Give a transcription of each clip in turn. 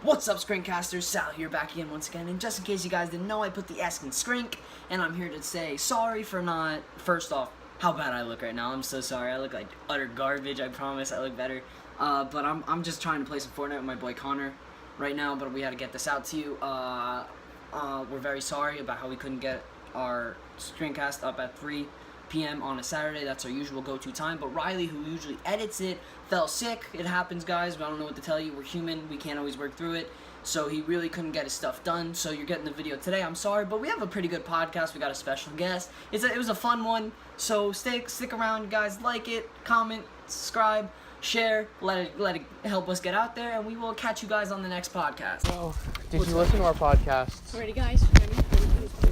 What's up, SCRinkcasters? Sal here, back again once again. And just in case you guys didn't know, I put the S in Scrink, and I'm here to say sorry for not. First off, how bad I look right now. I'm so sorry. I look like utter garbage. I promise I look better. But I'm just trying to play some Fortnite with my boy Connor right now. But we had to get this out to you. We're very sorry about how we couldn't get our SCRinkcast up at 3 p.m. on a Saturday. That's our usual go-to time. But Riley, who usually edits it, fell sick. It happens, guys. I don't know what to tell you. We're human. We can't always work through it. So he really couldn't get his stuff done. So you're getting the video today. I'm sorry, but we have a pretty good podcast. We got a special guest. It was a fun one. So stick around, guys. Like it, comment, subscribe, share. Let it help us get out there, and we will catch you guys on the next podcast. Oh, did you listen to our podcasts? Ready, guys? Ready?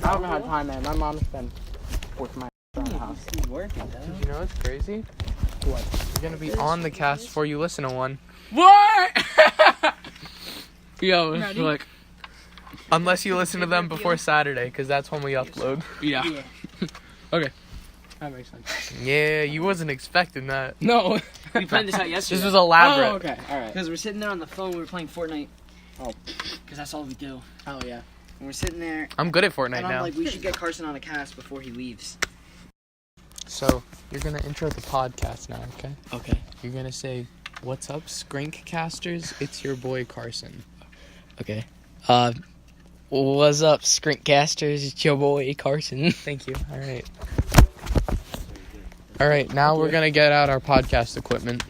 I haven't had time, man. My mom's been with my house. He's working, though. Did you know what's crazy? What? You're gonna be on the cast before you listen to one. What? Yo, Ready? look. Unless you listen to them before Saturday, because that's when we upload. Yeah. Okay. That makes sense. Yeah, you wasn't expecting that. No. We planned this out yesterday. This was elaborate. Oh, okay. All right. Because we're sitting there on the phone, we were playing Fortnite. Oh. Because that's all we do. Oh, yeah. And we're sitting there, I'm good at Fortnite and I'm now. like, we should get Karson on a cast before he leaves. So, you're gonna intro the podcast now, okay? Okay. You're gonna say, "What's up, SCRinkcasters? It's your boy Karson." Okay. What's up, SCRinkcasters? It's your boy, Karson. Thank you. All right. All right, now we're gonna get out our podcast equipment.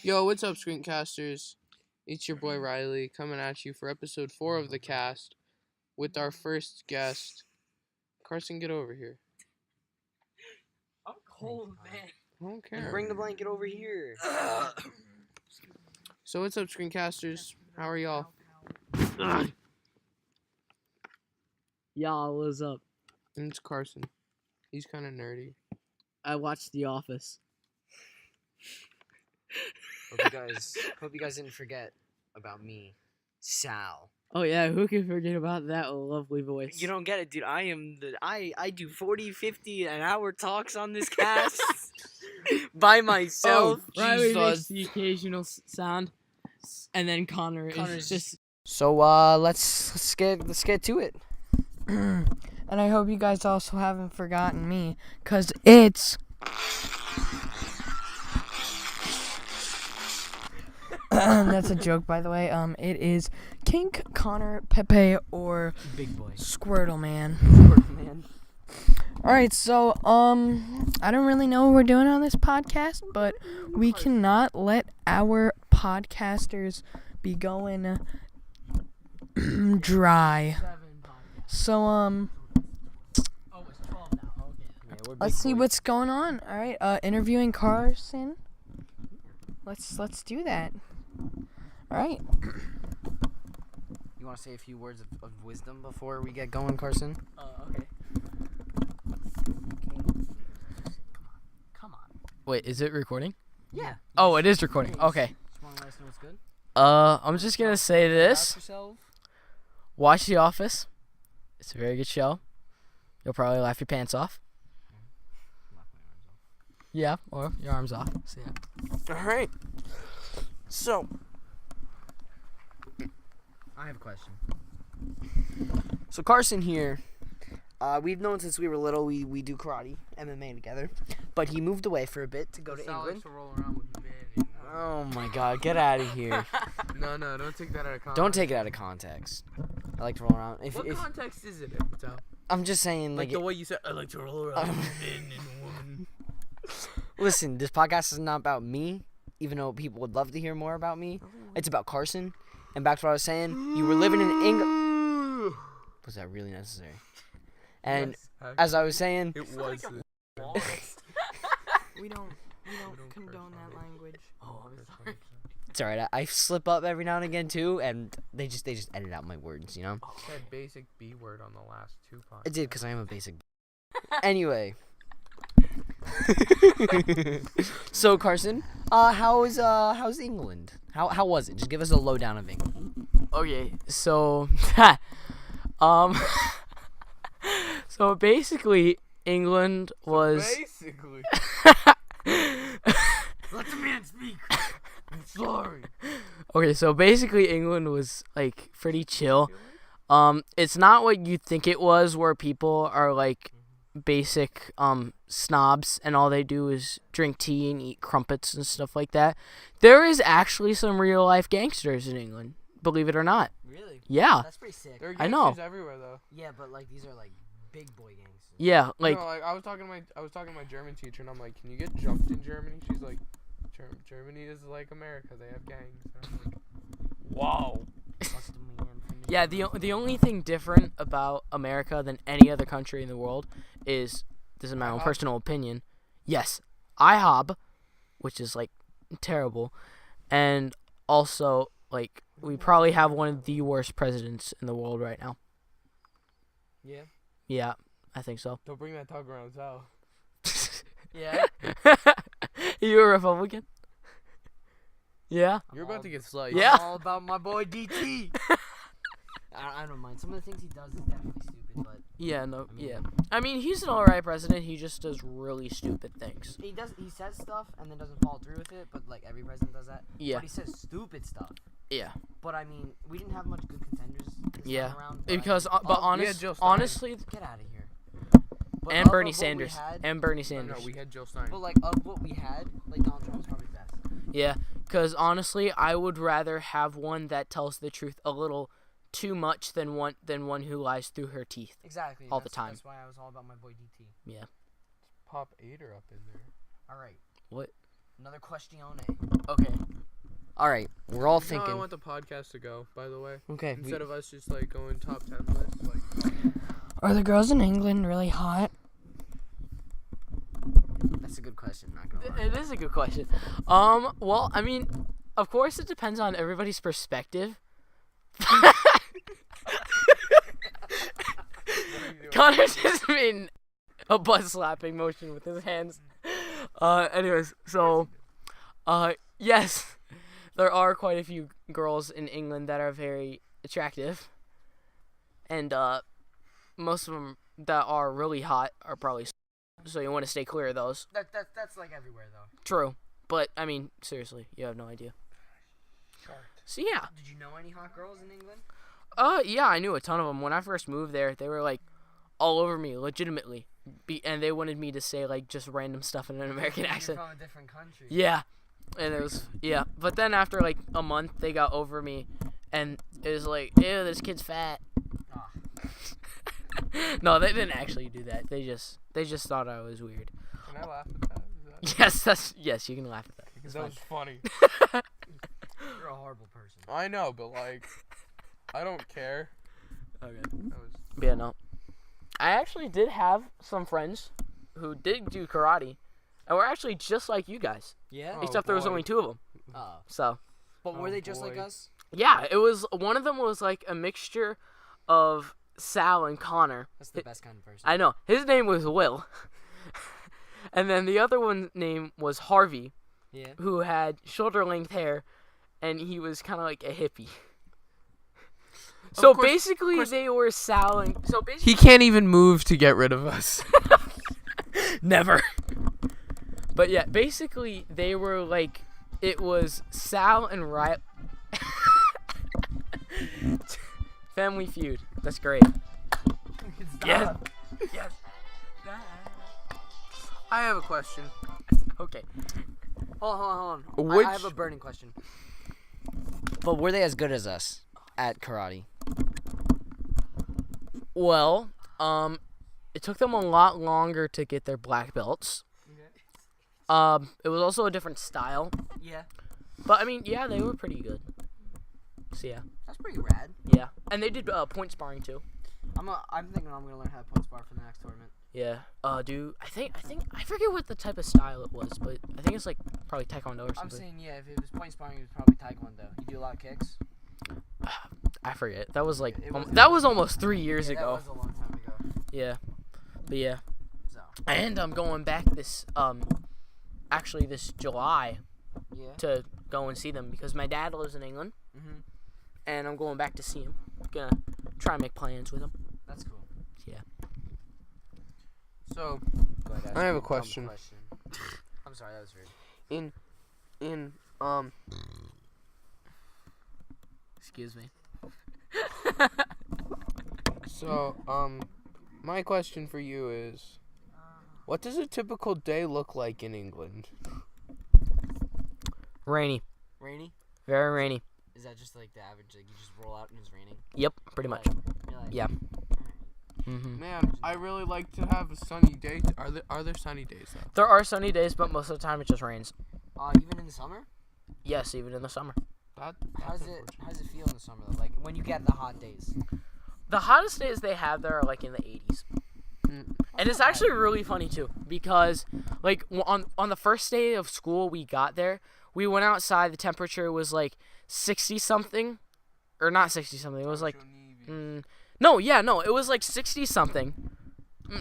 Yo, what's up, SCRinkcasters? It's your boy Riley coming at you for episode 4 of the cast with our first guest. Karson, get over here. I'm cold, man. I don't care. Bring the blanket over here. So what's up, SCRinkcasters? How are y'all? Y'all, what's up? And it's Karson. He's kind of nerdy. I watched The Office. Hope you guys didn't forget about me, Sal. Oh, yeah. Who can forget about that lovely voice? You don't get it, dude. I do 40, 50 an hour talks on this cast by myself. Riley makes the occasional sound, and then Connor's just... So let's get to it. And I hope you guys also haven't forgotten me, cause it's that's a joke, by the way. It is King Connor, Pepe, or Big boy. Squirtle Man. Man. Alright, so I don't really know what we're doing on this podcast, but we cannot let our podcasters be going dry. So Oh, it's 12 now. Okay. let's see what's going on. Alright, interviewing Karson. Let's do that. Alright. You want to say a few words of wisdom before we get going, Karson? Okay. Come on. Wait, is it recording? Yeah. Oh, it is recording. Okay. Just want to let us know what's good. I'm just gonna say this. About yourself. Watch The Office. It's a very good show. You'll probably laugh your pants off. Yeah, or your arms off. So yeah. All right. So, I have a question. So Karson here, we've known since we were little. We do karate, MMA together, but he moved away for a bit to go to England. Oh my God, get out of here! no, don't take that out of context. Don't take it out of context. I like to roll around. What context is it, Tom? I'm just saying, Like the way you said, I like to roll around with men and women. Listen, this podcast is not about me, even though people would love to hear more about me. It's about Karson. And back to what I was saying, you were living in England. Was that really necessary? And Yes, as I was saying, it was. We don't condone that language. Oh, I'm sorry. it's alright. I slip up every now and again too, and they just edit out my words, you know. You said basic B word on the last 2 podcasts. I did because I am a basic. Anyway. So Karson, how's England? How was it? Just give us a lowdown of England. Okay, so So basically, England was. Basically. Let the man speak. I'm sorry. Okay, so basically, England was like pretty chill. It's not what you think it was, where people are like basic snobs and all they do is drink tea and eat crumpets and stuff like that. There is actually some real life gangsters in England, believe it or not. Really? Yeah. That's pretty sick. There are I know. gangsters everywhere though. Yeah, but like these are like big boy gangsters. Yeah, like No, I was talking to my German teacher and I'm like, can you get jumped in Germany? She's like, Germany is like America. They have gangs. And I'm like, wow. yeah, the only thing different about America than any other country in the world is, this is my own IHOP? personal opinion. Yes, IHOB, which is like terrible, and also like we probably have one of the worst presidents in the world right now. Yeah. Yeah, I think so. Don't bring that talk around south. Yeah. You a Republican? Yeah. You're about to get sliced. Yeah. I'm all about my boy DT. I don't mind. Some of the things he does is definitely stupid, but Yeah, no, I mean- yeah. I mean, he's an alright president. He just does really stupid things. he says stuff and then doesn't follow through with it. But like every president does that. Yeah. But he says stupid stuff. Yeah. But I mean, we didn't have much good contenders this Yeah. time around. Because, I mean, but we had Jill Stein. honestly, get out of here. But and of Bernie what we Sanders. had- And Bernie No, Sanders. we had Jill Stein. But like of what we had, like Donald Trump was probably best. Yeah, because honestly, I would rather have one that tells the truth a little too much than one who lies through her teeth. Exactly. All the time. That's why I was all about my boy DT. Yeah. Pop Ader up in there. All right. What? Another question. Okay. All right. We're all You know how I want the podcast to go, by the way. Okay. Instead of us just like going top 10 lists, like Are the girls in England really hot? That's a good question. Not gonna lie. It is a good question. Well, I mean, of course, it depends on everybody's perspective. Connor just made a butt slapping motion with his hands. Anyways, so, yes, there are quite a few girls in England that are very attractive, and most of them that are really hot are probably. So you want to stay clear of those. That's like everywhere though. True, but I mean, seriously, you have no idea. So yeah. Did you know any hot girls in England? Yeah, I knew a ton of them. When I first moved there, they were like all over me, legitimately, and they wanted me to say like just random stuff in an American accent. You're from a different country. Yeah, and it was But then after like a month, they got over me, and it was like, ew, this kid's fat. Ah. No, they didn't actually do that. They just thought I was weird. can I laugh at that? Yes, you can laugh at that. Because that was funny. You're a horrible person. I know, but like, I don't care. Okay. That was Yeah, no. I actually did have some friends who did do karate, and were actually just like you guys, Yeah. Oh, except there was boy. only 2 of them. Oh. So But were Oh, they just like boy. us? yeah, it was one of them was like a mixture of Sal and Connor. That's the best kind of person. I know his name was Will, and then the other one's name was Harvey, Yeah. who had shoulder length hair, and he was kind of like a hippie. So course- basically, they were Sal and He can't even move to get rid of us. never. But yeah, basically they were like, it was Sal and Riley. Family Feud. That's great. Yes. Yes. I have a question. Okay. Hold on. Which- I have a burning question. But were they as good as us at karate? Well, it took them a lot longer to get their black belts. It was also a different style. Yeah. But I mean, yeah, they were pretty good. So yeah. That's pretty rad. Yeah. And they did point sparring too. I'm thinking I'm gonna learn how to point spar for the next tournament. Yeah. Dude, I think I forget what the type of style it was, but I think it's like probably taekwondo or I'm something. saying yeah, if it was point sparring, it was probably taekwondo. You do a lot of kicks. I forget. That was like It was- that was almost 3 years Yeah, ago. that was a long time ago. Yeah. But yeah. So And I'm going back this actually this July yeah. to go and see them because my dad lives in England Mhm. and I'm going back to see him. Gonna try and make plans with them. That's cool. Yeah. So, Go ahead, ask I have me a dumb question. I'm sorry, that was rude. Excuse me. So, my question for you is, what does a typical day look like in England? Rainy. Rainy? Very rainy. Is that just like the average? Like you just roll out and it's raining? Yep, pretty much. You're like, Yeah. alright. Mm-hmm. Man, I really like to have a sunny day. Are there sunny days though? There are sunny days, but most of the time it just rains. Even in the summer? Yes, even in the summer. How does it feel in the summer though? Like when you get the hot days? The hottest days they have there are like in the 80s. And it's actually really funny too, because like on the first day of school we got there, we went outside, the temperature was like 60 something, or not 60 something, it was like it was like 60 something.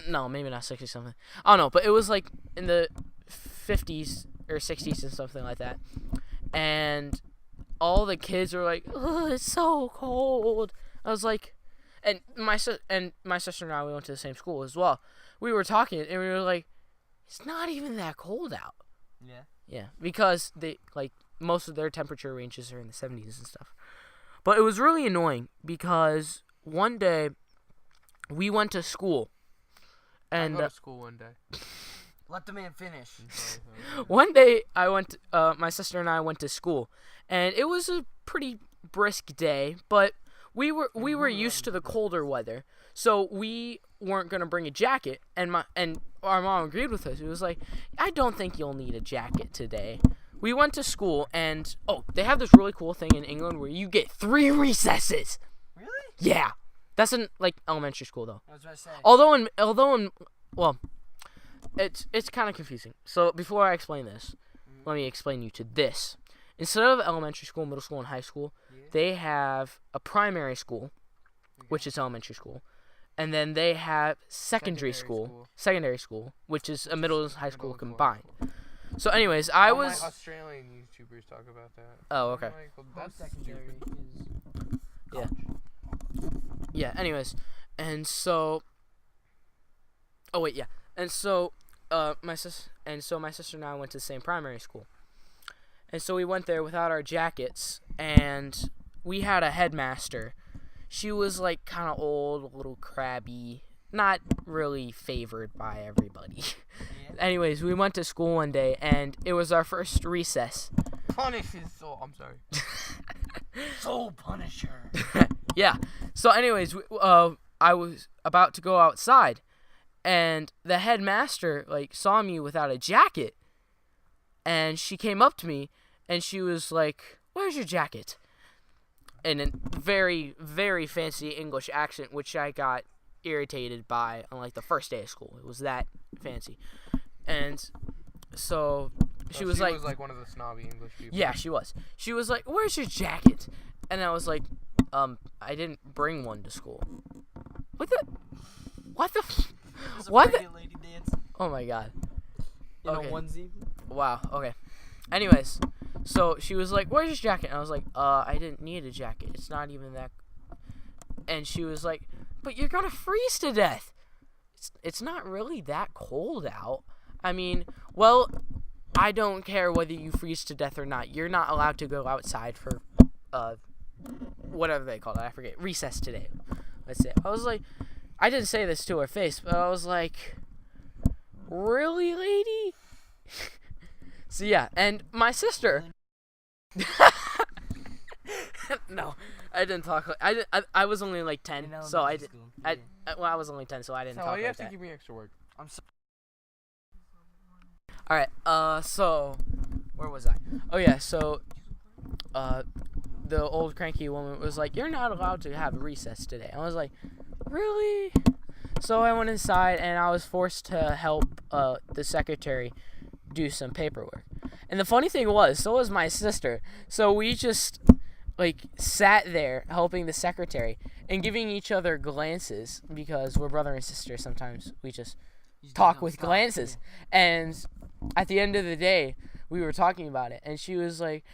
No, maybe not 60 something. I don't know, but it was like in the 50s or 60s and something like that. And all the kids were like, "Oh, it's so cold." I was like, and my sister and I, we went to the same school as well. We were talking, and we were like, "It's not even that cold out." Yeah. Yeah, because they like most of their temperature ranges are in the 70s and stuff. But it was really annoying because one day we went to school, and I go to school one day. Let the man finish. one day my sister and I went to school, and it was a pretty brisk day, but we were used to the colder weather, so we weren't gonna bring a jacket, and our mom agreed with us. It was like, "I don't think you'll need a jacket today." We went to school, and they have this really cool thing in England where you get 3 recesses. Really? Yeah, that's in like elementary school though. I was about to say. Although in it's kind of confusing. So before I explain this, let me explain you to this. Instead of elementary school, middle school, and high school, they have a primary school, which is elementary school, and then they have secondary school, which is a middle and high school combined. So, anyways, I was Australian YouTubers talk about that. Oh, okay. I'm like, well, that's Secondary stupid. is Yeah. Anyways, and so. Oh wait, yeah. And so, my sister and I went to the same primary school, and so we went there without our jackets, and we had a headmaster. She was like kind of old, a little crabby, not really favored by everybody. Yeah. Anyways, we went to school one day, and it was our first recess. Punish his soul. I'm sorry. Soul Punisher. Yeah. So, anyways, I was about to go outside, and the headmaster like saw me without a jacket, and she came up to me, and she was like, "Where's your jacket?" In a very, very fancy English accent, which I got irritated by on like the first day of school. It was that fancy, and so she was like one of the snobby English people. Yeah, she was. She was like, "Where's your jacket?" And I was like, I didn't bring one to school." What the? What the? Lady dance Oh my god. in Okay. a onesie. Wow. Okay. Anyways, so she was like, "Where's your jacket?" And I was like, I didn't need a jacket. It's not even that." And she was like, "But you're gonna freeze to death. It's not really that cold out. I mean, well, I don't care whether you freeze to death or not. You're not allowed to go outside for, whatever they call it. I forget. Recess today. Let's say." I was like, I didn't say this to her face, but I was like, "Really, lady?" So yeah, and my sister. No, I didn't talk. I was only like 10, so I did. I was only 10, so I didn't talk Oh, you like have to that. give me extra work. I'm so. All right. So where was I? Oh yeah. So, the old cranky woman was like, "You're not allowed to have recess today." I was like, "Really?" So I went inside, and I was forced to help the secretary do some paperwork. And the funny thing was, so was my sister. So we just like sat there helping the secretary and giving each other glances, because we're brother and sister. Sometimes we just talk with glances. And at the end of the day, we were talking about it, and she was like,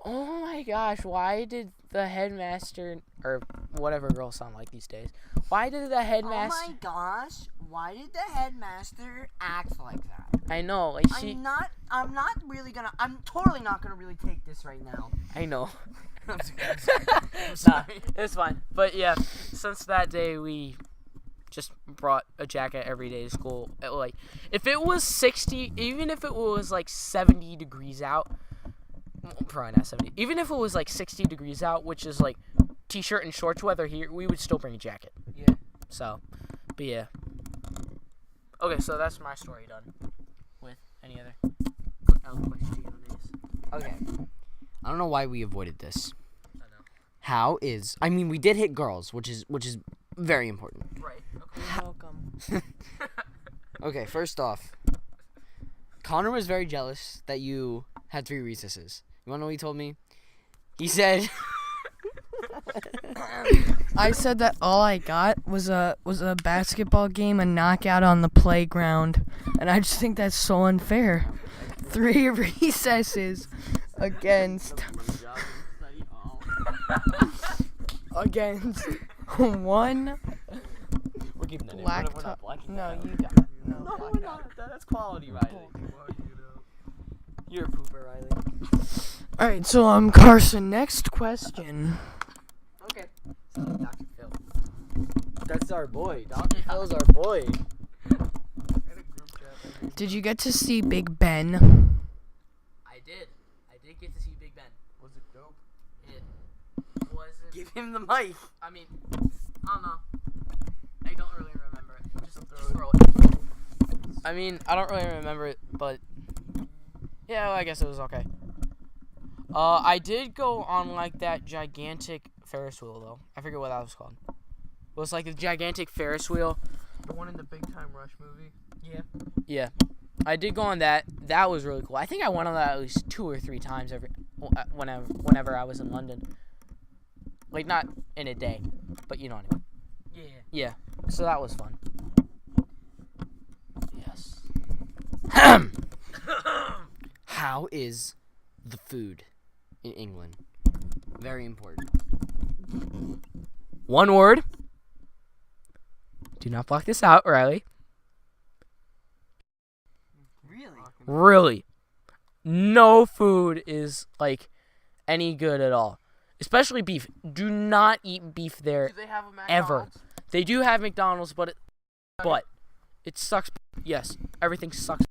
Oh my gosh, why did the headmaster, or whatever girls sound like these days, why did the headmaster... Oh my gosh, why did the headmaster act like that? I know, like she... I'm totally not gonna really take this right now. I know. I'm sorry. Nah, it's fine. But yeah, since that day, we just brought a jacket every day to school. Like, if it was 60, even if it was like 70 degrees out, well, probably not 70, even if it was like 60 degrees out, which is like t-shirt and shorts weather here, we would still bring a jacket. Yeah. So, but yeah. Okay, so that's my story done. With any other questions? Okay. I don't know why we avoided this. I know. I mean, we did hit girls, which is very important. Right. Okay. You're welcome. Okay, first off, Connor was very jealous that you had 3 recesses. You wanna know what he told me? He said I said that all I got was a basketball game, a knockout on the playground, and I just think that's so unfair. 3 recesses against 1 we're keeping that in. blacktop. No, you got no. No, we're not. That's quality, Riley. You're a pooper, Riley. All right, so Karson. Next question. Okay. Dr. Phil. That's our boy. Dr. Phil's our boy. Did you get to see Big Ben? I did get to see Big Ben. Was it dope? It wasn't. Give him the mic. I mean, I don't know. I don't really remember it. Just throw it. I mean, I don't really remember it, but yeah, well, I guess it was okay. I did go on like that gigantic Ferris wheel though. I forget what that was called. It was like a gigantic Ferris wheel. The one in the Big Time Rush movie. Yeah. I did go on that. That was really cool. I think I went on that at least 2 or 3 times whenever I was in London. Like not in a day, but you know what I mean. Yeah. So that was fun. Yes. How is the food in England? Very important. One word. Do not block this out, Riley. Really. No food is like any good at all. Especially beef. Do not eat beef there Do they have a ever. McDonald's? They do have McDonald's, but it sucks. Yes, everything sucks.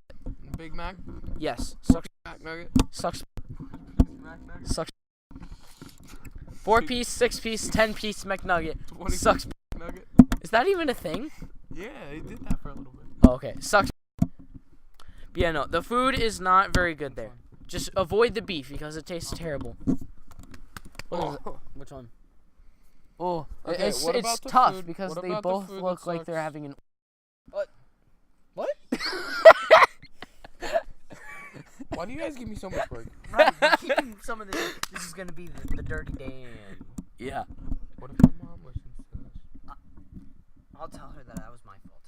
Big Mac? Yes, sucks. Mac Nugget? Sucks. Mac Nugget? Sucks. 4-piece, 6-piece, 10-piece McNugget. 20 Sucks. Nugget? Is that even a thing? Yeah, they did that for a little bit. Oh, okay. Sucks. But yeah, no. The food is not very good there. Just avoid the beef because it tastes terrible. What is it? Which one? Oh, Okay, it's what about the tough food? because What they about the both food look that like they're sucks? having an. What? Why do you guys give me so much work? Right, we're keeping some of this. This is gonna be the dirty Dan. Yeah. What if my mom listens to this? I'll tell her that was my fault.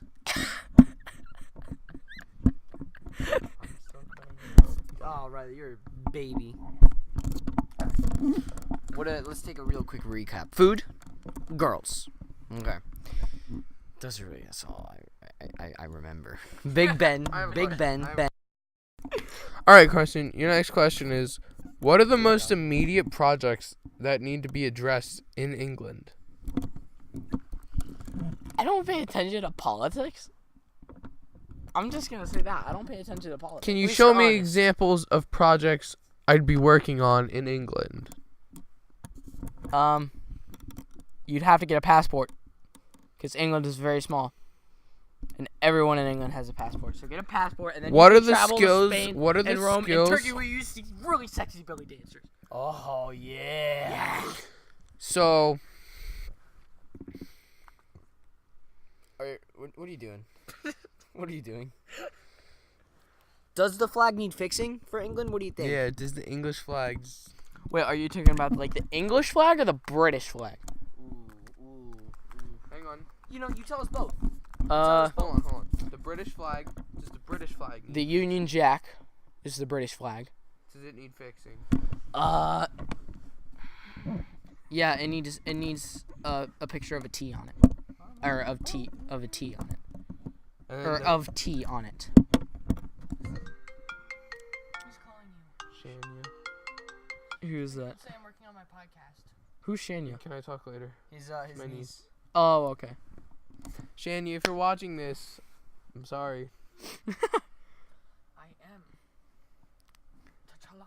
I'm so cutting it out. Oh, Riley, you're a baby. Let's take a real quick recap. Food, girls. Okay. Those are really, that's all I remember. Big Ben, I have a Big question. Ben. All right, Karson. Your next question is, what are the most immediate projects that need to be addressed in England? I don't pay attention to politics. I'm just gonna say that I don't pay attention to politics. Can At you least show to me honest. examples of projects I'd be working on in England? You'd have to get a passport because England is very small, and everyone in England has a passport. So get a passport, and then What you are can the travel skills? To Spain What are the and Rome skills? and Turkey, where you see really sexy belly dancers. Oh, yeah. So, What are you doing? What are you doing? Does the flag need fixing for England? What do you think? yeah, does the English flags... Wait, are you talking about like the English flag or the British flag? Ooh. Hang on. You tell us both. Hold on. The British flag, does the British flag need... The Union Jack is the British flag. Does it need fixing? Yeah, it needs a picture of a T on it, or of a T on it, or of T on it. Who's calling you? Shania. Who's that? Say I'm working on my podcast. Who's Shania? Can I talk later? His My niece. niece. Oh, okay. Shania, if you're watching this, I'm sorry. I am. T'Challa.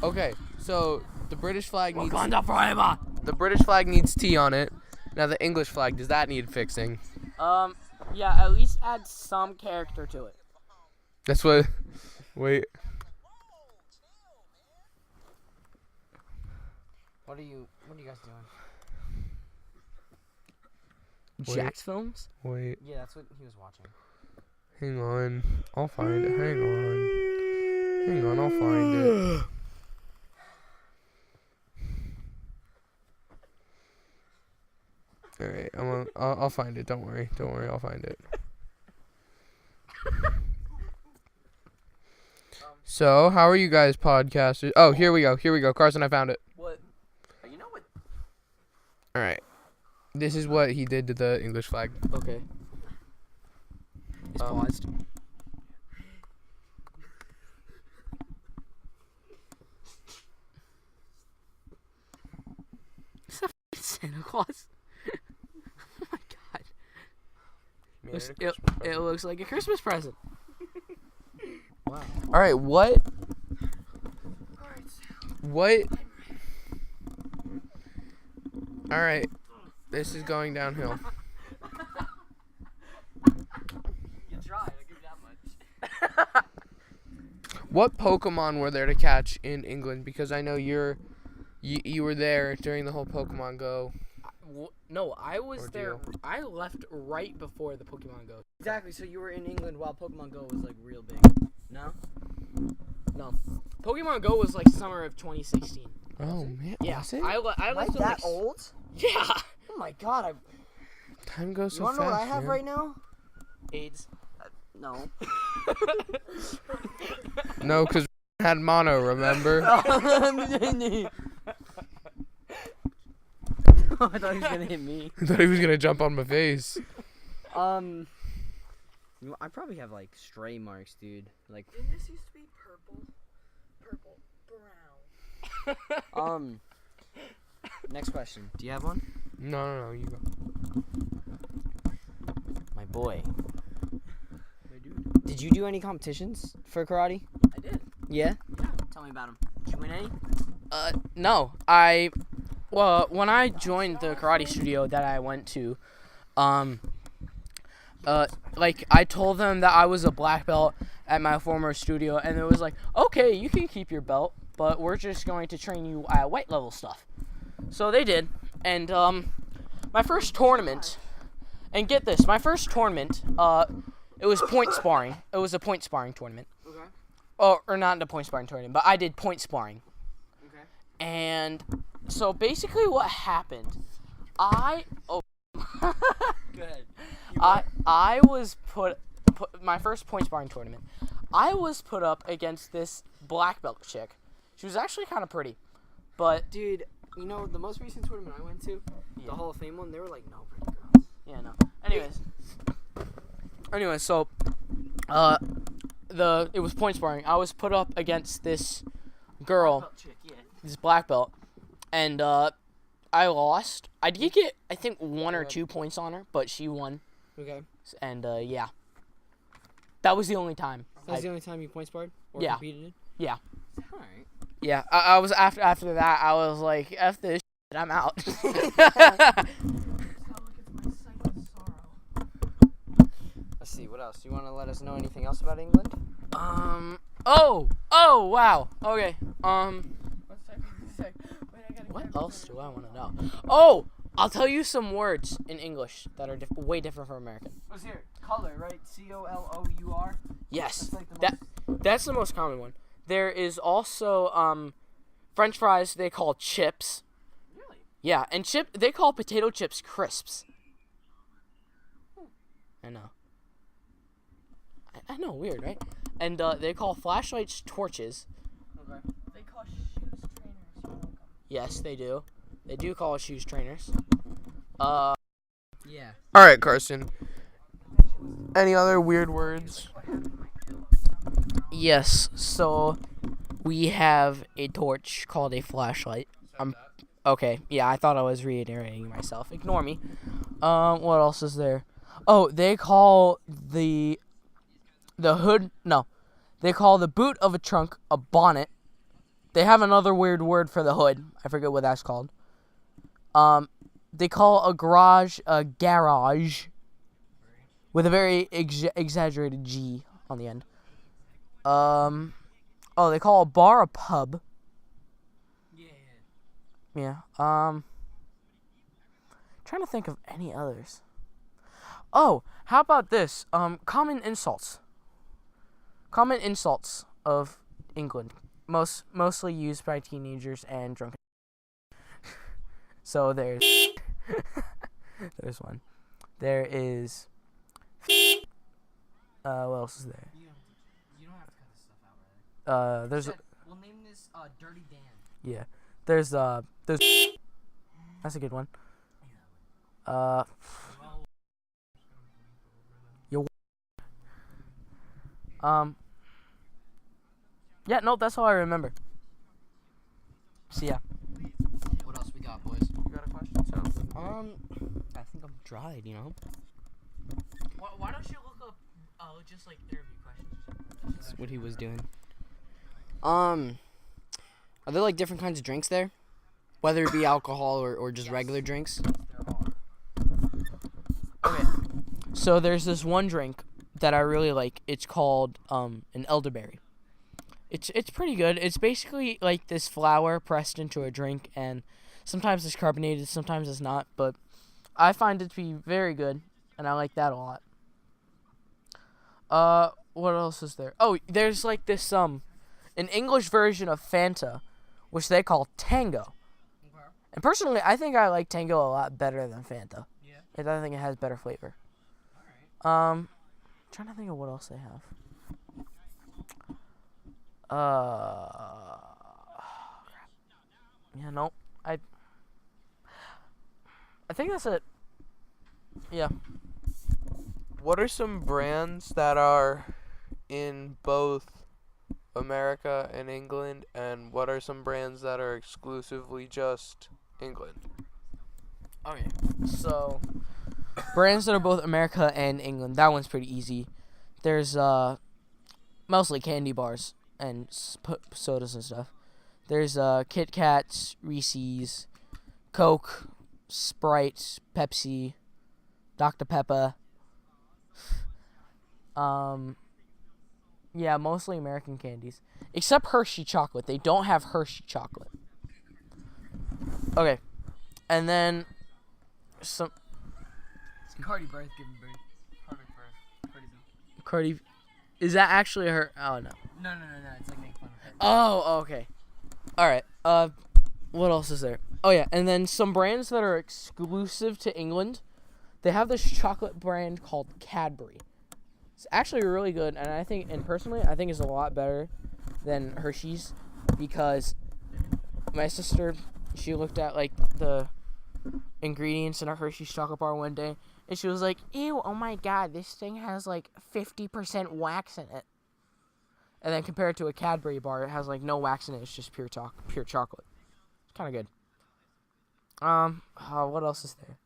Okay, so the British flag needs Wakanda forever. the British flag needs T on it. Now the English flag, does that need fixing? Yeah, at least add some character to it. That's what. Wait. What are you guys doing? Wait. Jacksfilms? Wait. Yeah, that's what he was watching. Hang on. I'll find it. Hang on. I'll find it. All right. I'll find it. Don't worry. I'll find it. So, how are you guys podcasters? Oh, here we go. Karson, I found it. What? You know what? All right. This is what he did to the English flag. Okay. It's paused. It's a f***ing Santa Claus. Oh my god. It looks like a Christmas present. Wow. All right, what? All right, this is going downhill. You tried, I'll give you that much. What Pokemon were there to catch in England? Because I know you were there during the whole Pokemon Go. No, I was there. Ordeal. I left right before the Pokemon Go. Exactly. So you were in England while Pokemon Go was like real big. No. No, Pokemon Go was like summer of 2016. Oh man, Yeah, was it? I left. that old? Yeah. Oh my god! Time goes You so wanna fast. know what I have man. right now? AIDS. No. No, because had mono. Remember? I thought he was gonna hit me. I thought he was gonna jump on my face. I probably have like stray marks, dude. Like, Didn't this used to be purple, brown? next question. Do you have one? No, you go. My boy. My dude. Did you do any competitions for karate? I did. Yeah. Yeah. Tell me about them. Did you win any? No. When I joined the karate studio that I went to, like I told them that I was a black belt at my former studio, and it was like, okay, you can keep your belt, but we're just going to train you at white level stuff. So they did, and my first tournament, and get this, my first tournament, it was point sparring. It was a point sparring tournament. Okay. Oh, or not a point sparring tournament, but I did point sparring. Okay. And so basically what happened, Go ahead. I was put my first point sparring tournament. I was put up against this black belt chick. She was actually kind of pretty, but Dude, you know the most recent tournament I went to, Yeah. the Hall of Fame one, they were like no pretty girls. yeah, no. Anyways, so it was point sparring. I was put up against this girl, this black belt, and I lost. I did get I think 1 or 2 points on her, but she won. Okay. And yeah, that was the only time. That was the only time you point sparred or Yeah. competed? Yeah. All right. Yeah, I was after that. I was like, "F this shit, I'm out." Let's see, what else? Do you want to let us know anything else about England? Oh, wow. Okay. What else do I want to know? Oh, I'll tell you some words in English that are way different from American. What's here? Color, right? COLOUR? Yes, That's like the that's the most common one. There is also French fries they call chips. Really? Yeah, and they call potato chips crisps. I know. I know, weird, right? And they call flashlights torches. Okay. They call shoes trainers. Yes, they do. They do call shoes trainers. Yeah. All right, Karson. Any other weird words? Yes. So we have a torch called a flashlight. Okay. Yeah, I thought I was reiterating myself. Ignore me. What else is there? Oh, they call the hood. No, they call the boot of a trunk a bonnet. They have another weird word for the hood. I forget what that's called. They call a garage a garage with a very exaggerated G on the end. Oh, they call a bar a pub. Yeah. Trying to think of any others. Oh, how about this? Common insults. Common insults of England. Mostly used by teenagers and drunken. So there's one. There is what else is there? You don't have to cut this stuff out, right? There's We'll name this Dirty Dan. yeah. There's that's a good one. Yo. Yeah, no, that's all I remember. So yeah. What else we got, boys? You got a question? Sounds good. I think I'm dried, you know? Why don't you look up just like interview questions? That's what he was doing. Are there like different kinds of drinks there? Whether it be alcohol or just regular drinks? Okay. So there's this one drink that I really like. It's called an elderberry. It's pretty good. It's basically like this flour pressed into a drink, and sometimes it's carbonated, sometimes it's not, but I find it to be very good, and I like that a lot. What else is there? Oh, there's like this an English version of Fanta, which they call Tango. And personally, I think I like Tango a lot better than Fanta. Yeah. I think it has better flavor. Alright. Trying to think of what else they have. Yeah, no. I think that's it. Yeah. What are some brands that are in both America and England, and what are some brands that are exclusively just England? Okay. So, brands that are both America and England. That one's pretty easy. There's mostly candy bars and sodas and stuff. There's Kit Kats, Reese's, Coke, Sprite, Pepsi, Dr. Pepper. Yeah, mostly American candies. Except Hershey chocolate. They don't have Hershey chocolate. Okay. And then some It's Cardi birth giving birth. Cardi. Is that actually her? Oh no. No. It's like making fun of her. Oh, okay. All right. What else is there? Oh yeah, and then some brands that are exclusive to England. They have this chocolate brand called Cadbury. It's actually really good, and personally, I think it's a lot better than Hershey's, because my sister, she looked at like the ingredients in a Hershey's chocolate bar one day, and she was like, "Ew, oh my god, this thing has like 50% wax in it." And then compared to a Cadbury bar, it has like no wax in it. It's just pure chocolate. It's kind of good. What else is there?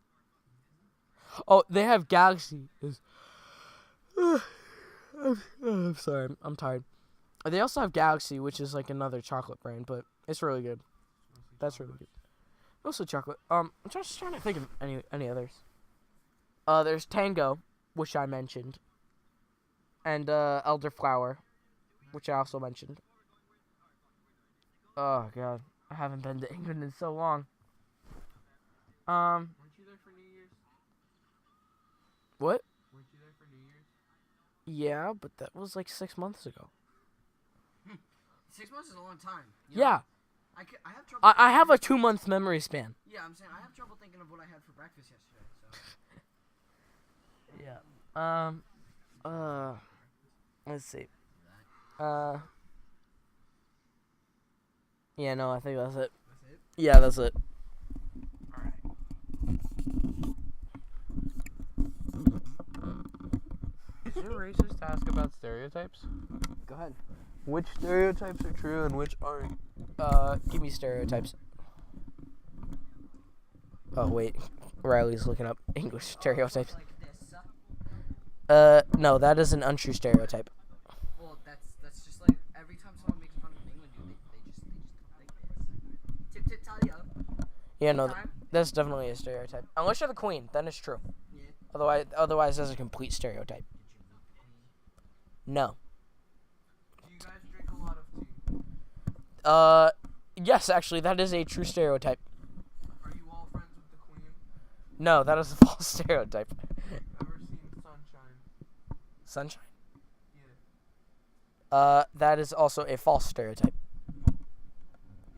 Oh, they have Galaxy. I'm sorry, I'm tired. They also have Galaxy, which is like another chocolate brand, but it's really good. That's really good. Also chocolate. I'm just trying to think of any others. There's Tango, which I mentioned, and Elderflower, which I also mentioned. Oh god, I haven't been to England in so long. Weren't you there for New Year's? What? Weren't you there for New Year's? Yeah, but that was like 6 months ago. 6 months is a long time. Yeah, I have trouble. I have a 2-month memory span. Yeah, I'm saying I have trouble thinking of what I had for breakfast yesterday. So. Yeah. Let's see. Yeah, no, I think that's it. That's it? Yeah, that's it. Alright. Is it racist to ask about stereotypes? Go ahead. Which stereotypes are true and which aren't? Give me stereotypes. Oh, wait. Riley's looking up English stereotypes. No, that is an untrue stereotype. Well, that's just like every time someone makes fun of England, they just talk like this. Tip tip tally up. Yeah, no, that's definitely a stereotype. Unless you're the queen, then it's true. Yeah. Otherwise, that's a complete stereotype. No. Do you guys drink a lot of tea? Yes, actually, that is a true stereotype. Are you all friends with the queen? No, that is a false stereotype. Ever seen Sunshine? Sunshine? Yeah. That is also a false stereotype.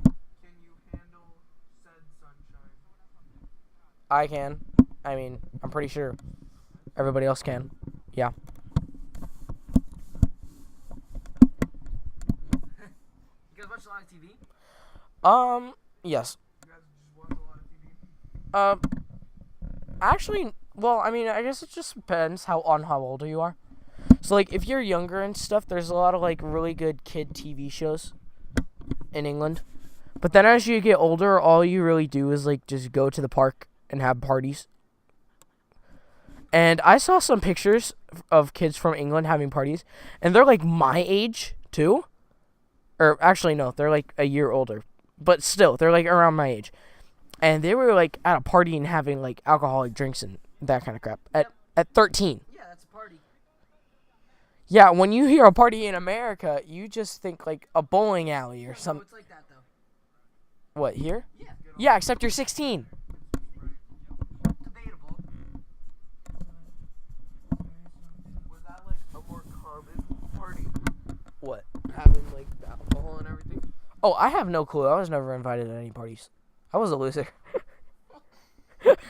Can you handle said sunshine? I can. I mean, I'm pretty sure everybody else can. Yeah. You guys watch a lot of TV? Yes. You guys just watch a lot of TV? Actually, well, I mean, I guess it just depends on how old you are. So, like, if you're younger and stuff, there's a lot of, like, really good kid TV shows in England. But then as you get older, all you really do is, like, just go to the park and have parties. And I saw some pictures of kids from England having parties, and they're, like, my age, too. Or, actually, no, they're, like, a year older. But still, they're, like, around my age. And they were, like, at a party and having, like, alcoholic drinks and that kind of crap at 13. Yeah, that's a party. Yeah, when you hear a party in America, you just think, like, a bowling alley or No, something. it's like that though. What, here? Yeah. Yeah, except you're 16. Debatable. Was that like a more common party? What? Having like alcohol and everything? Oh, I have no clue. I was never invited to any parties. I was a loser. Poor kid.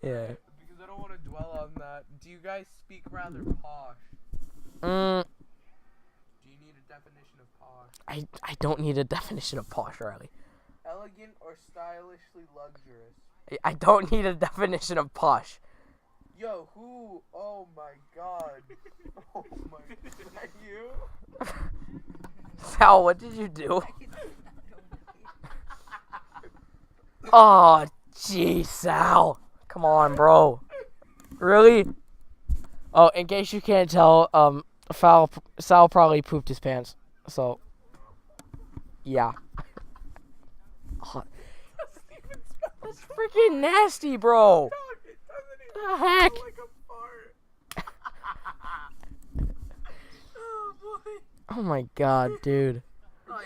Yeah. Because I don't want to dwell on that. Do you guys speak rather posh? Do you need a definition of posh? I don't need a definition of posh, Riley. Elegant or stylishly luxurious? I don't need a definition of posh. Yo, who? Oh my god. Oh my. Is that you? Sal, what did you do? Oh, jeez, Sal. Come on, bro. Really? Oh, in case you can't tell, Sal probably pooped his pants. So, yeah. Oh, that's freaking nasty, bro. The heck? Oh my god, dude. Oh yeah.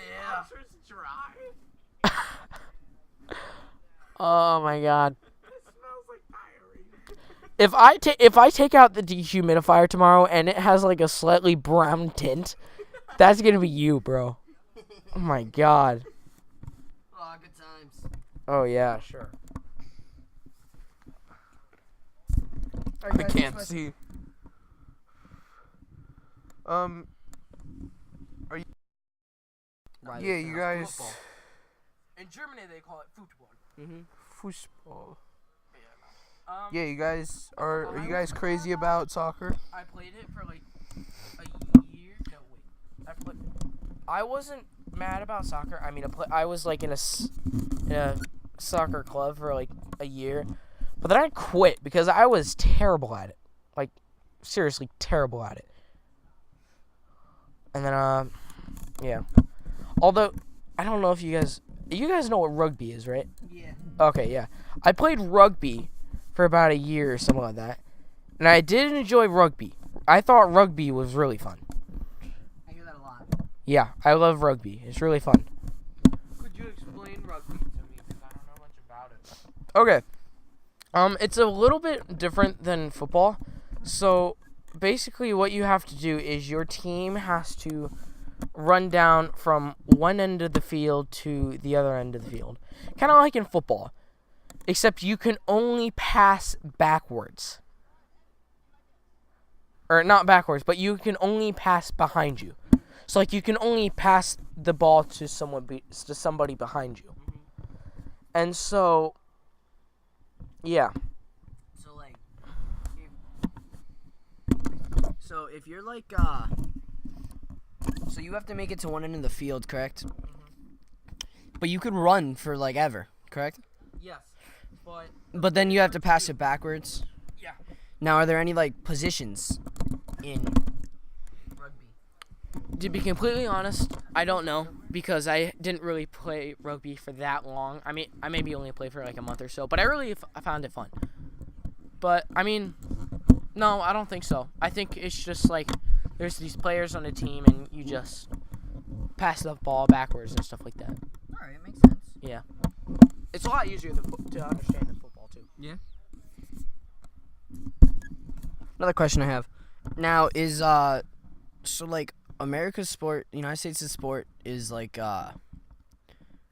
Oh my god. It smells like diarrhea. If I take out the dehumidifier tomorrow and it has like a slightly brown tint, that's gonna be you, bro. Oh my god. Oh, good times. Oh yeah, sure. I can't see. Are you? Yeah, you guys. Football. In Germany, they call it football. Football. Yeah. Yeah, you guys are you guys crazy about soccer? I played it for like a year. No, wait. I wasn't mad about soccer. I mean, I was like in a soccer club for like a year, but then I quit because I was terrible at it. Like, seriously terrible at it. And then yeah. Although I don't know if you guys know what rugby is, right? Yeah. Okay, yeah. I played rugby for about a year or something like that. And I did enjoy rugby. I thought rugby was really fun. I hear that a lot. Yeah, I love rugby. It's really fun. Could you explain rugby to me? Because I don't know much about it. Okay. It's a little bit different than football. So, basically what you have to do is your team has to run down from one end of the field to the other end of the field. Kind of like in football. Except you can only pass backwards. or not backwards, but you can only pass behind you. So like you can only pass the ball to somebody behind you. And so, yeah. So like, if you're like so you have to make it to one end of the field, correct? But you could run for like ever, correct? Yes, But then you have to pass it backwards. Yeah. Now, are there any like positions in rugby? To be completely honest, I don't know because I didn't really play rugby for that long. I mean, I maybe only played for like a month or so, but I really I found it fun. But I mean, no, I don't think so. I think it's just like there's these players on a team and you just pass the ball backwards and stuff like that. All right, it makes sense. Yeah. It's a lot easier to understand than football too. Yeah. Another question I have now is so like America's sport, United States' sport is like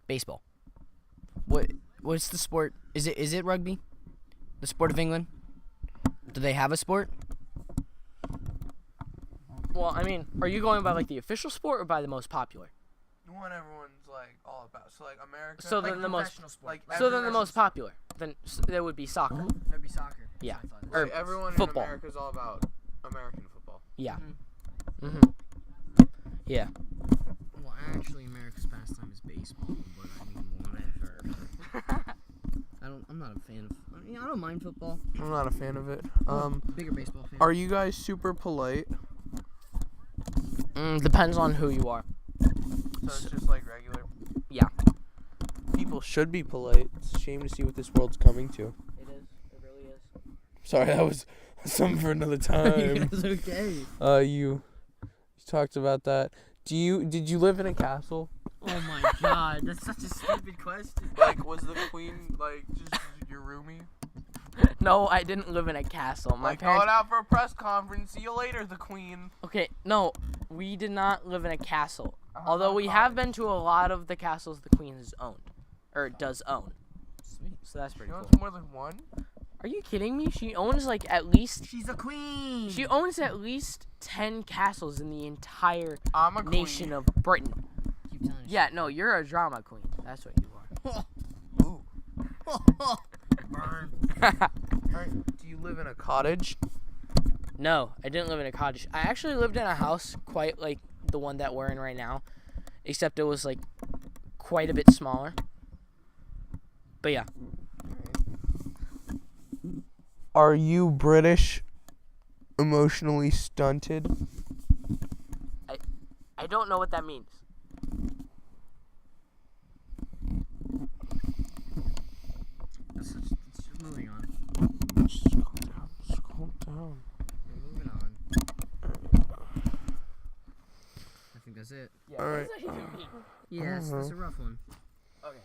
baseball. What's the sport? Is it rugby? The sport of England? Do they have a sport? Well, I mean, are you going by like the official sport or by the most popular? The one everyone's like all about. So like America. So like then the most like so then the most popular. Then that would be soccer. That'd be soccer. Yeah. Or Or everyone football. in America is all about American football. Yeah. Mm-hmm. Mhm. Yeah. Well, actually, America's pastime is baseball, but I mean whatever. I'm not a fan of. I don't mind football. I'm not a fan of it. Bigger baseball fan. Are you guys super polite? Depends on who you are. So it's just like regular. Yeah. People should be polite. It's a shame to see what this world's coming to. It is. It really is. Sorry, that was something for another time. It's okay. You talked about that. Did you live in a castle? Oh my god, that's such a stupid question. Like, was the queen like just your roomie? No, I didn't live in a castle. My Like parents. going out for a press conference. See you later, the queen. Okay, no, we did not live in a castle. Uh-huh, Although we cottage. have been to a lot of the castles the queen has owned, or does own. Sweet. So that's pretty She cool. owns more than one. Are you kidding me? She owns like at least. She's a queen. She owns at least 10 castles in the entire I'm a queen. nation of Britain. Keep telling us. Yeah, no, you're a drama queen. That's what you are. Ooh. Burn. Alright, do you live in a cottage? No, I didn't live in a cottage. I actually lived in a house quite like the one that we're in right now, except it was like quite a bit smaller. But yeah. Are you British emotionally stunted? I don't know what that means. Let's just moving on. Scroll down. We're moving on. I think that's it. Yeah, Alright. what does that even mean? Yeah, that's a rough one. Okay.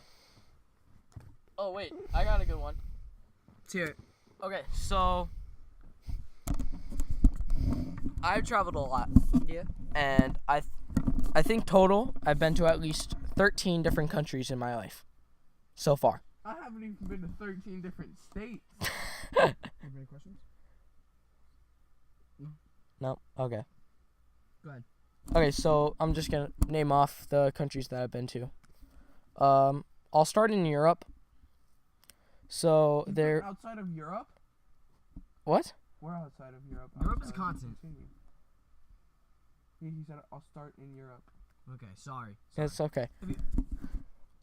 Oh wait, I got a good one. Let's hear it. Okay, so I've traveled a lot. Yeah. And I think total I've been to at least 13 different countries in my life so far. I haven't even been to 13 different states. Have any questions? No? Okay. Go ahead. Okay, so I'm just gonna name off the countries that I've been to. I'll start in Europe. So there. Outside of Europe? What? We're outside of Europe. Europe is a continent. He said I'll start in Europe. Okay, sorry. It's okay.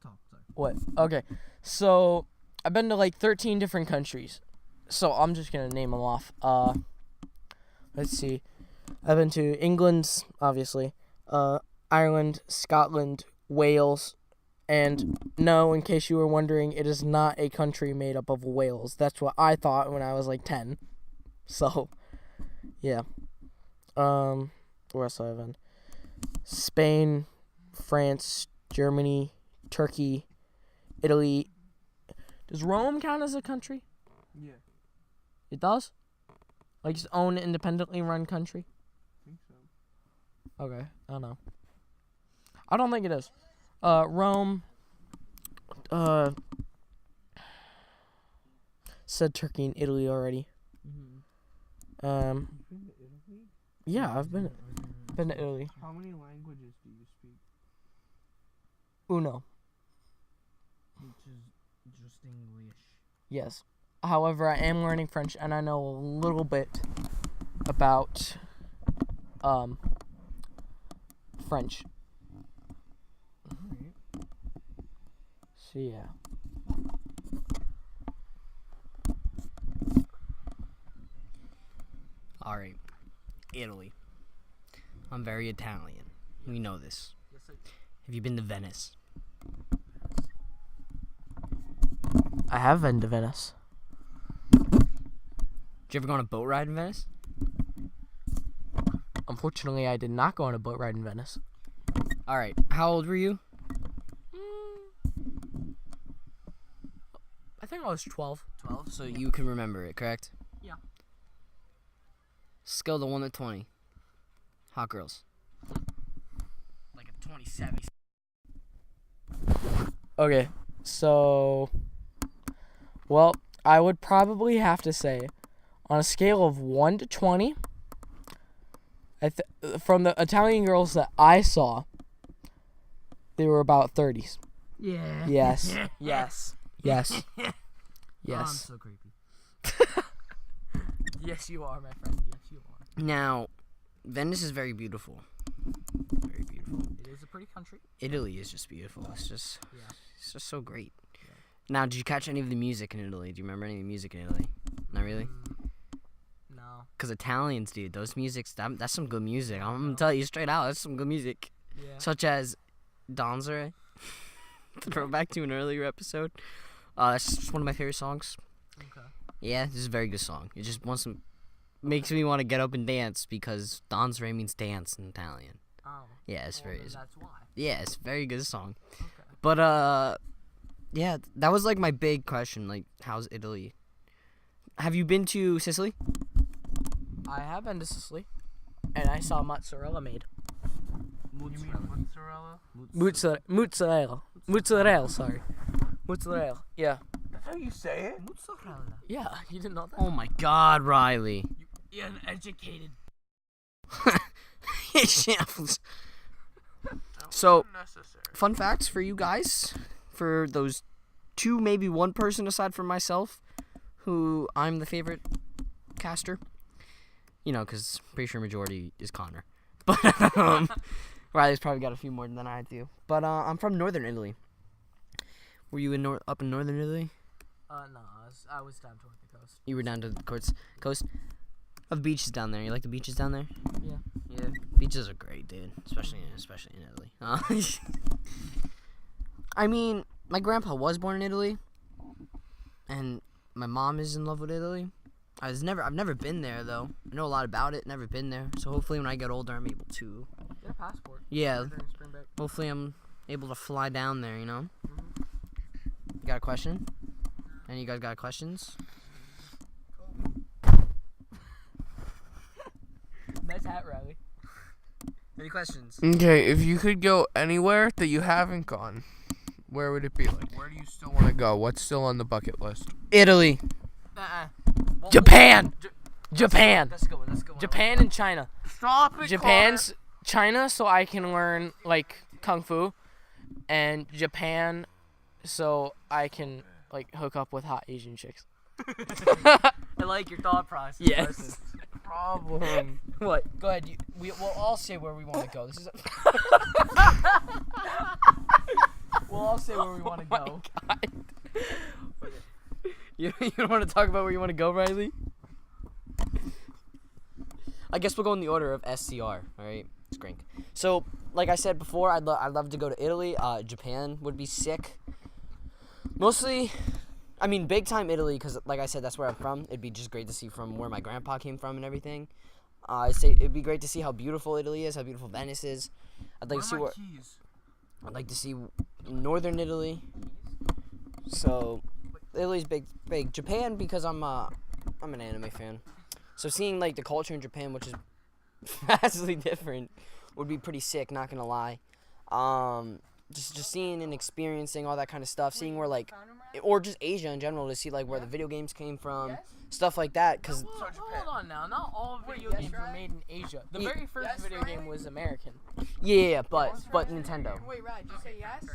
Talk, sorry. What? Okay. So I've been to like 13 different countries. So I'm just gonna name them off. Let's see. I've been to England, obviously. Ireland, Scotland, Wales, and no, in case you were wondering, it is not a country made up of whales. That's what I thought when I was like 10. So, yeah. Where else have I been? Spain, France, Germany, Turkey, Italy. Does Rome count as a country? Yeah, It does? Like its own independently run country? I think so. Okay, I don't know. I don't think it is. Rome. Said Turkey and Italy already. Mm-hmm. You've been to Italy? Yeah, I've been to Italy. How many languages do you speak? Uno. Which is just English. Yes. However, I am learning French, and I know a little bit about French. Alright. So yeah. Alright. Italy. I'm very Italian. We know this. Have you been to Venice? I have been to Venice. Did you ever go on a boat ride in Venice? Unfortunately, I did not go on a boat ride in Venice. Alright. How old were you? I think I was 12. 12. So you can remember it, correct? Yeah. Scale to 1 to 20. Hot girls. Like a 27. Okay, so, well, I would probably have to say, on a scale of 1 to 20, from the Italian girls that I saw, they were about 30s. Yeah. Yes. Yes. Yes. Oh, I'm Yes. so creepy. Yes, you are, my friend. Yes, you are. Now, Venice is very beautiful. Very beautiful. It is a pretty country. Italy is just beautiful. It's just so great. Yeah. Now, did you catch any of the music in Italy? Do you remember any of the music in Italy? Not really? No. Because Italians, dude, those musics, that's some good music. I'm going to tell you straight out, that's some good music. Yeah. Such as Donzere. To throw back to an earlier episode. That's just one of my favorite songs. Okay. Yeah, this is a very good song. It just makes me want to get up and dance because Donzere means dance in Italian. Oh. Yeah, it's very. That's why. Yeah, it's a very good song. Okay. But yeah, that was like my big question. Like, how's Italy? Have you been to Sicily? I have been to Sicily, and I saw mozzarella made. Mozzarella, sorry. Mozzarella. Yeah. That's how you say it? Yeah, you didn't know that? Oh my God, Riley. You're uneducated. So, Unnecessary. fun facts for you guys, for those two, maybe one person aside from myself, who I'm the favorite caster. You know, because pretty sure majority is Connor. But Riley's probably got a few more than I do. But I'm from northern Italy. Were you up in northern Italy? No, I was down toward the coast. You were down to the coast. Of the beaches down there. You like the beaches down there? Yeah. Yeah. Beaches are great, dude. Especially in Italy. I mean, my grandpa was born in Italy, and my mom is in love with Italy. I've never been there though. I know a lot about it. Never been there. So hopefully when I get older, I'm able to. Get a passport. Yeah. During spring break. Hopefully I'm able to fly down there. You know. You got a question? Any of you guys got questions? Nice hat, Riley. Any questions? Okay, if you could go anywhere that you haven't gone, where would it be? Like, where do you still want to go? What's still on the bucket list? Italy. Japan. Japan. Let's go. Japan and China. Stop it, Japan's China, so I can learn like kung fu, and Japan, so I can like hook up with hot Asian chicks. I like your thought process. Yes. Problem. What? Go ahead. We'll all say where we want to go. This is. We'll all say where we want to go. God. You don't want to talk about where you want to go, Riley? I guess we'll go in the order of SCR. All right, SCRink. So, like I said before, I'd love to go to Italy. Japan would be sick. Mostly, I mean, big time Italy, because like I said, that's where I'm from. It'd be just great to see from where my grandpa came from and everything. I say it'd be great to see how beautiful Italy is, how beautiful Venice is. I'd like to see where. I'd like to see northern Italy. So, Italy's big. Japan, because I'm an anime fan. So seeing like the culture in Japan, which is vastly different, would be pretty sick. Not gonna lie. Just seeing and experiencing all that kind of stuff. Seeing where like or just Asia in general to see like where the video games came from, stuff like that. Cause Hold on now. Not all video games were made in Asia. The very first video game was American. yeah, but Nintendo. Wait, Ryan, did you say yes?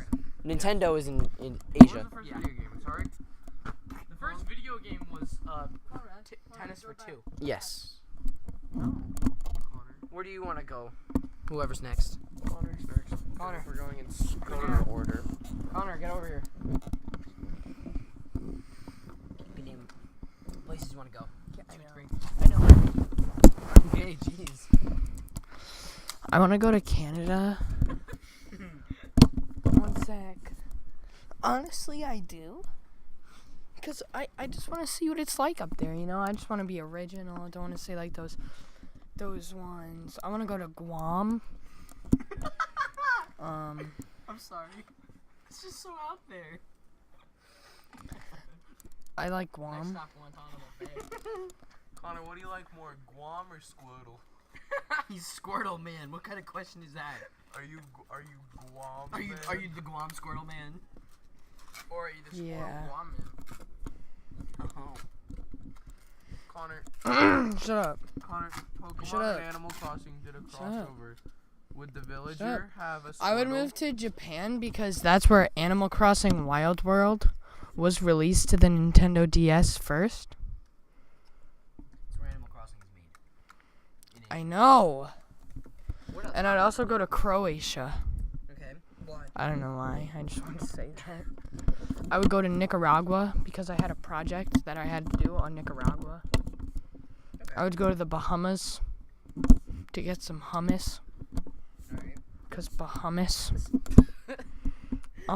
Nintendo is in Asia. What was the first video game? Sorry. The first video game was Tennis for Two. Yes. Where do you want to go? Whoever's next. Connor's next. Connor. We're going in scroll order. Connor, get over here. Name places you want to go. I know. Okay, jeez. I want to go to Canada. One sec. Honestly, I do. Because I just want to see what it's like up there, you know? I just want to be original. I don't want to say like those ones. I want to go to Guam. I'm sorry. It's just so out there. I like Guam. Connor, what do you like more, Guam or Squirtle? He's Squirtle man. What kind of question is that? Are you Guam? Are you the Guam Squirtle man? Or are you the Yeah. Squirtle Guam man? Oh. Connor, Shut up. Connor, Pokemon Shut up. and Animal Crossing did a Shut up. crossover. Would the villager have a Squirtle? I would move to Japan because that's where Animal Crossing Wild World was released to the Nintendo DS first. That's where Animal Crossing is made. I know. And I'd also go to Croatia. Okay. Why? I don't know why. I just want to say that. I would go to Nicaragua because I had a project that I had to do on Nicaragua. Okay. I would go to the Bahamas to get some hummus. Alright. Cause Bahamas. That's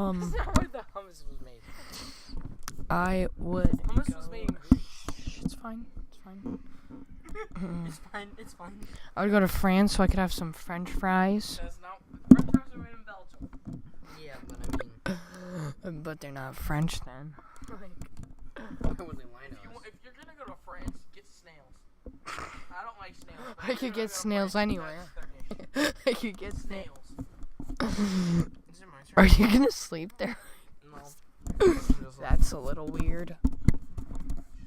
not where the hummus was made. I would. Hummus was made in Greece. Shh, it's fine. It's fine. It's fine. It's fine. I would go to France so I could have some French fries. That's not. French fries are made in Belgium. Yeah, but I mean, But they're not French then. I wouldn't lie to us. If you're gonna go to France, get snails. I don't like snails. but I if could you're gonna get go to snails France, anywhere. that's their dish. I could get snails. Snails. Is it my turn? Are you gonna sleep there? No. That's a little weird.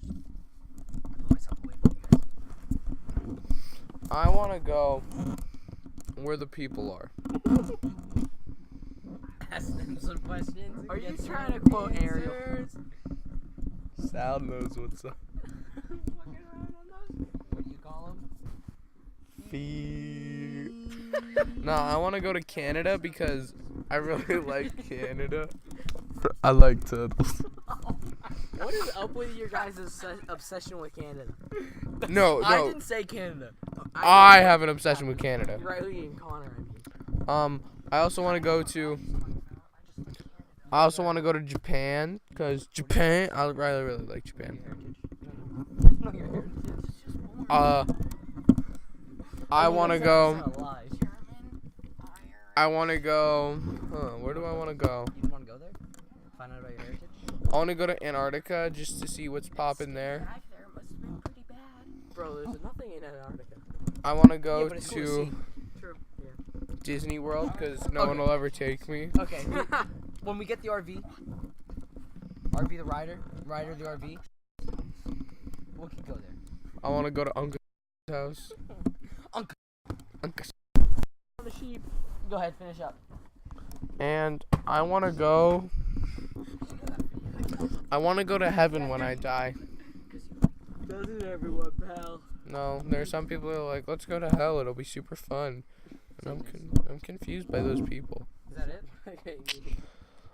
Put myself away from you guys. I want to go where the people are. Ask them some questions. Are you trying to quote Ariel? Sal knows what's up. What do you call them? No, I want to go to Canada because I really like Canada. I like turtles. What is up with your guys' obsession with Canada? No, I no. didn't say Canada. I have an obsession with Canada. Riley and Connor, I mean. I also want to go to. I also want to go to Japan because Japan. I really like Japan. I want to go. I want to go. Where do I want to go? You want to go there? Find out about your heritage? I want to go to Antarctica just to see what's popping there. Bro, there's nothing in Antarctica. I want to go Yeah, but it's cool to to see. True. Disney World because no one will ever take me. Okay. When we get the RV the rider the RV, we can go there. I want to go to Uncle's house. Uncle. Uncle's. The sheep. Go ahead, finish up. And I want to go. I want to go to heaven when I die. Doesn't everyone, pal? No, there are some people who are like, let's go to hell. It'll be super fun. And I'm confused by those people. Is that it? Okay.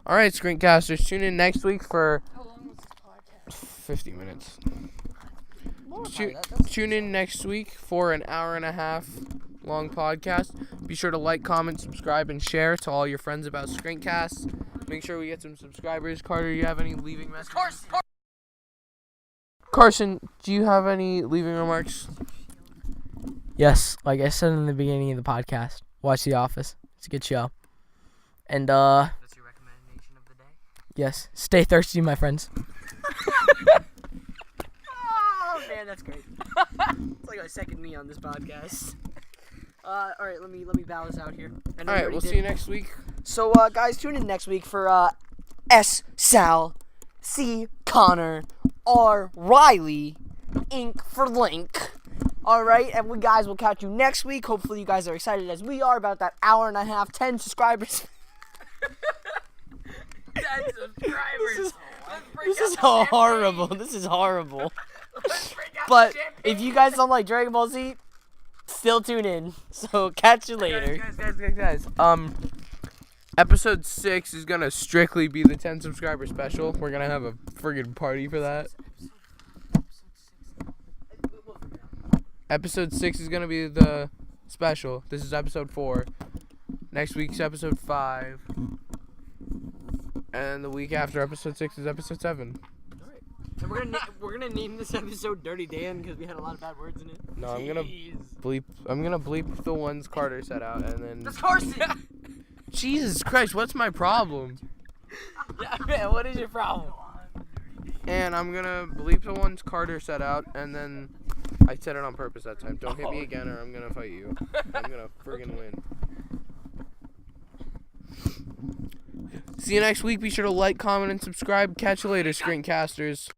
All right, SCRinkcasters, tune in next week for How long was this podcast? 50 minutes. More Tu- that's Tune in next week for an hour and a half long podcast. Be sure to like, comment, subscribe, and share to all your friends about SCRinkcasts. Make sure we get some subscribers. Carter, you have any leaving messages? Karson, do you have any leaving remarks? Yes, like I said in the beginning of the podcast, watch The Office. It's a good show. And That's your recommendation of the day? yes, stay thirsty, my friends. Oh man, that's great. It's like a second me on this podcast. All right, let me bow this out here. I know All right, already we'll did. see you next week. So guys, tune in next week for Sal C. Connor, R. Riley, Ink for Link. Alright, and we guys will catch you next week. Hopefully you guys are excited as we are about that hour and a half, 10 subscribers. 10 subscribers. This is horrible. This is horrible. But if you guys don't like Dragon Ball Z, still tune in. So catch you later. Guys. Episode 6 is gonna strictly be the 10 subscriber special. We're gonna have a friggin' party for that. Episode 6 is gonna be the special. This is episode 4. Next week's episode 5. And the week after episode 6 is episode 7. And we're gonna name this episode Dirty Dan because we had a lot of bad words in it. No, I'm gonna bleep the ones Carter set out, and then. That's Karson. Jesus Christ, what's my problem? Yeah, man, what is your problem? And I'm gonna bleep the ones Carter set out, and then I said it on purpose that time. Don't hit me again, or I'm gonna fight you. I'm gonna friggin' win. See you next week. Be sure to like, comment, and subscribe. Catch you later, SCRinkcasters.